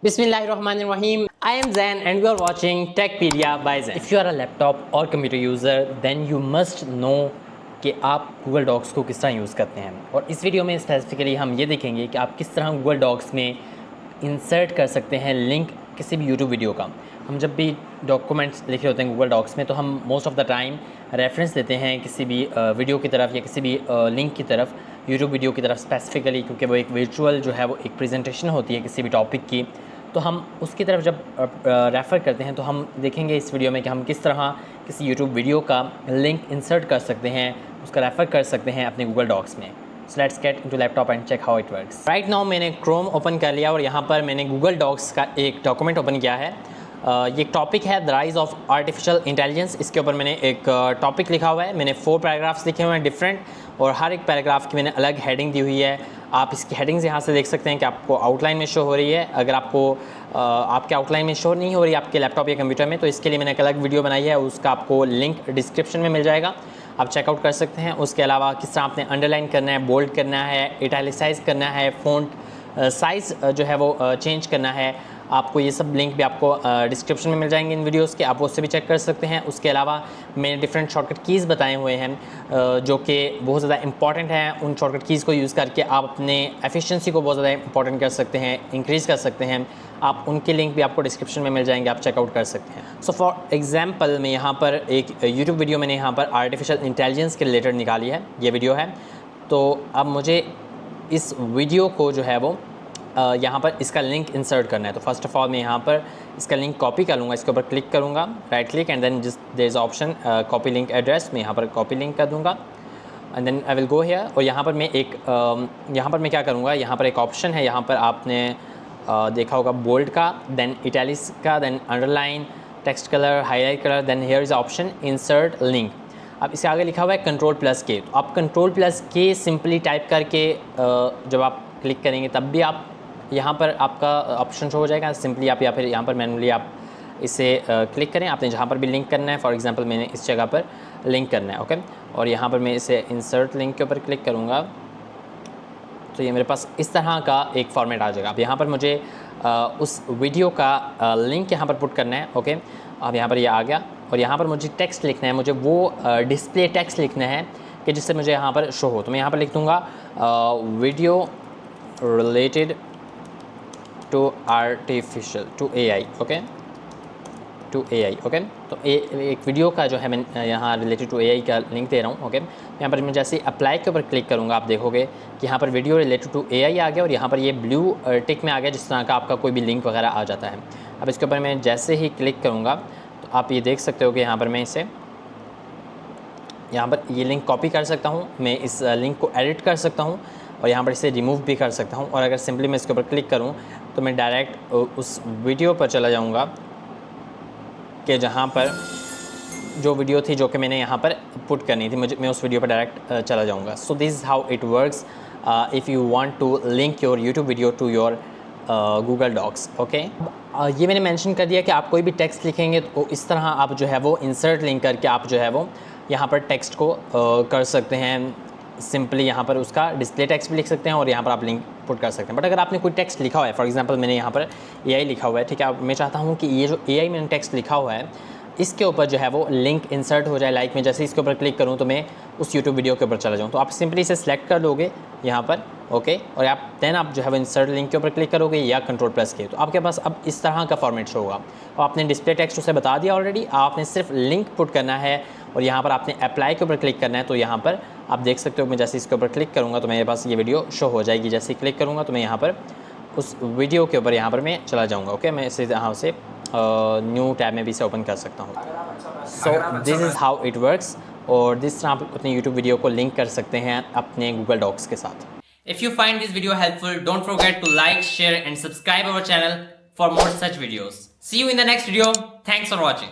Bismillahirrahmanirrahim. I am Zain and you are watching Techpedia by Zain. If you are a laptop or computer user, then you must know कि आप Google Docs को किस तरह use करते हैं। और इस वीडियो में स्पेसिफिकली हम ये देखेंगे कि आप किस तरह Google Docs में इंसर्ट कर सकते हैं लिंक किसी भी YouTube वीडियो का। हम जब भी डॉक्यूमेंट्स लिखे होते हैं Google Docs में, तो हम most of the time reference देते हैं किसी भी वीडियो की तरफ या किसी भी लिंक की तरफ, YouTube वीडियो की तरफ स्पेसिफिकली, क्योंकि वो एक विजुअल जो है वो एक प्रेजेंटेशन होती है किसी भी टॉपिक की। तो हम उसकी तरफ जब रेफ़र करते हैं तो हम देखेंगे इस वीडियो में कि हम किस तरह किसी यूट्यूब वीडियो का लिंक इंसर्ट कर सकते हैं, उसका रेफ़र कर सकते हैं अपने गूगल डॉक्स में। So let's get into laptop and check how it works. Right now मैंने क्रोम ओपन कर लिया और यहाँ पर मैंने गूगल डॉक्स का एक डॉक्यूमेंट ओपन किया है। ये टॉपिक है the rise of artificial intelligence. इसके ऊपर मैंने एक टॉपिक लिखा हुआ है। मैंने 4 पैराग्राफ्स लिखे हुए हैं डिफरेंट, और हर एक पैराग्राफ की मैंने अलग हेडिंग दी हुई है। आप इसकी हेडिंग्स यहाँ से देख सकते हैं कि आपको आउटलाइन में शो हो रही है। अगर आपको आपके आउटलाइन में शो नहीं हो रही आपके लैपटॉप या कंप्यूटर में, तो इसके लिए मैंने एक अलग वीडियो बनाई है, उसका आपको लिंक डिस्क्रिप्शन में मिल जाएगा, आप चेकआउट कर सकते हैं। उसके अलावा किस तरह आपने अंडरलाइन करना है, बोल्ड करना है, इटैलिसाइज करना है, फ़ॉन्ट साइज़ जो है वो चेंज करना है, आपको ये सब लिंक भी आपको डिस्क्रिप्शन में मिल जाएंगे इन वीडियोस के, आप उससे भी चेक कर सकते हैं। उसके अलावा मैंने डिफरेंट शॉर्टकट कीज़ बताए हुए हैं जो कि बहुत ज़्यादा इंपॉर्टेंट हैं। उन शॉर्टकट कीज़ को यूज़ करके आप अपने एफिशिएंसी को बहुत ज़्यादा इंपॉर्टेंट कर सकते हैं, इंक्रीज़ कर सकते हैं। आप उनके लिंक भी आपको डिस्क्रिप्शन में मिल जाएंगे, आप चेकआउट कर सकते हैं। सो फॉर एग्जाम्पल मैं यहाँ पर एक यूट्यूब वीडियो मैंने यहाँ पर आर्टिफिशियल इंटेलिजेंस के रिलेटेड निकाली है, ये वीडियो है। तो अब मुझे इस वीडियो को जो है वो यहाँ पर इसका लिंक इंसर्ट करना है। तो फर्स्ट ऑफ ऑल मैं यहाँ पर इसका लिंक कॉपी कर लूँगा, इसके ऊपर क्लिक करूँगा, राइट क्लिक, एंड देन जिस there is option copy link address, मैं यहाँ पर कॉपी लिंक कर दूँगा and then I will go here. और यहाँ पर मैं एक यहाँ पर मैं क्या करूँगा, यहाँ पर एक ऑप्शन है, यहाँ पर आपने देखा होगा बोल्ड का, देन इटैलिक्स का, then underline, text colour, highlight colour, then here is option insert link. अब इसके आगे लिखा हुआ है Ctrl+K। तो आप Ctrl+K सिंपली टाइप करके जब आप क्लिक करेंगे तब भी आप यहाँ पर आपका ऑप्शन शो हो जाएगा। सिंपली आप या फिर यहाँ पर मैनुअली आप इसे क्लिक करें, आपने जहाँ पर भी लिंक करना है। फॉर एग्जांपल मैंने इस जगह पर लिंक करना है, ओके, और यहाँ पर मैं इसे इंसर्ट लिंक के ऊपर क्लिक करूँगा तो ये मेरे पास इस तरह का एक फॉर्मेट आ जाएगा। अब यहाँ पर मुझे उस वीडियो का लिंक यहाँ पर पुट करना है, ओके। अब यहाँ पर ये आ गया और यहाँ पर मुझे टेक्स्ट लिखना है, मुझे वो डिस्प्ले टेक्स्ट लिखना है कि जिससे मुझे यहाँ पर शो हो। तो मैं यहाँ पर लिख दूँगा video related to artificial to AI, okay, to AI, okay. तो एक वीडियो का जो है मैं यहाँ रिलेटेड टू AI का लिंक दे रहा हूँ, ओके। यहाँ पर मैं जैसे अप्लाई के ऊपर क्लिक करूँगा, आप देखोगे कि यहाँ पर वीडियो रिलेटेड टू AI आ गया और यहाँ पर ये ब्लू टिक में आ गया, जिस तरह का आपका कोई भी लिंक वगैरह आ जाता है। अब इसके ऊपर मैं जैसे ही क्लिक करूँगा तो आप ये देख सकते हो कि यहाँ पर मैं इसे यहाँ पर ये लिंक कॉपी कर सकता हूँ, मैं इस लिंक को एडिट कर सकता हूँ और यहाँ पर इसे रिमूव भी कर सकता हूँ। और अगर सिंपली मैं इसके ऊपर क्लिक करूँ तो मैं डायरेक्ट उस वीडियो पर चला जाऊँगा कि जहाँ पर जो वीडियो थी जो कि मैंने यहाँ पर पुट करनी थी, मैं उस वीडियो पर डायरेक्ट चला जाऊँगा। So this is how it works if you want to link your YouTube video to your Google Docs, okay. ये मैंने मेंशन कर दिया कि आप कोई भी टेक्स्ट लिखेंगे तो इस तरह आप जो है वो इंसर्ट लिंक करके आप जो है वो यहाँ पर टेक्स्ट को कर सकते हैं। सिंपली यहाँ पर उसका डिस्प्ले टेक्स्ट भी लिख सकते हैं और यहाँ पर आप लिंक पुट कर सकते हैं। बट अगर आपने कोई टेक्स्ट लिखा हुआ है, फॉर एग्जांपल मैंने यहाँ पर AI लिखा हुआ है, ठीक है, मैं चाहता हूँ कि ये जो AI मैंने टेक्स्ट लिखा हुआ है इसके ऊपर जो है वो लिंक इंसर्ट हो जाए। लाइक मैं जैसे इसके ऊपर क्लिक करूँ तो मैं उस यूट्यूब वीडियो के ऊपर चला जाऊँ, तो आप सिंपली इसे सेलेक्ट कर लोगे यहाँ पर, ओके, और आप देन आप जो है वो इंसर्ट लिंक के ऊपर क्लिक करोगे या Ctrl+K, तो आपके पास अब इस तरह का फॉर्मेट शो होगा। और आपने डिस्प्ले टेक्स्ट उसे बता दिया ऑलरेडी, आपने सिर्फ लिंक पुट करना है और यहाँ पर आपने अप्लाई के ऊपर क्लिक करना है। तो यहाँ पर आप देख सकते हो मैं जैसे इसके ऊपर क्लिक करूँगा तो मेरे पास ये वीडियो शो हो जाएगी। जैसे ही क्लिक करूँगा तो मैं यहाँ पर उस वीडियो के ऊपर यहाँ पर मैं चला जाऊँगा, ओके। मैं इसे यहाँ से न्यू टैब में भी इसे ओपन कर सकता हूँ। सो this is how it works, और जिस तरह आप अपने यूट्यूब वीडियो को लिंक कर सकते हैं अपने गूगल डॉक्स के साथ। If you find this video helpful, don't forget to like, share and subscribe our channel for more such videos. See you in the next video. Thanks for watching.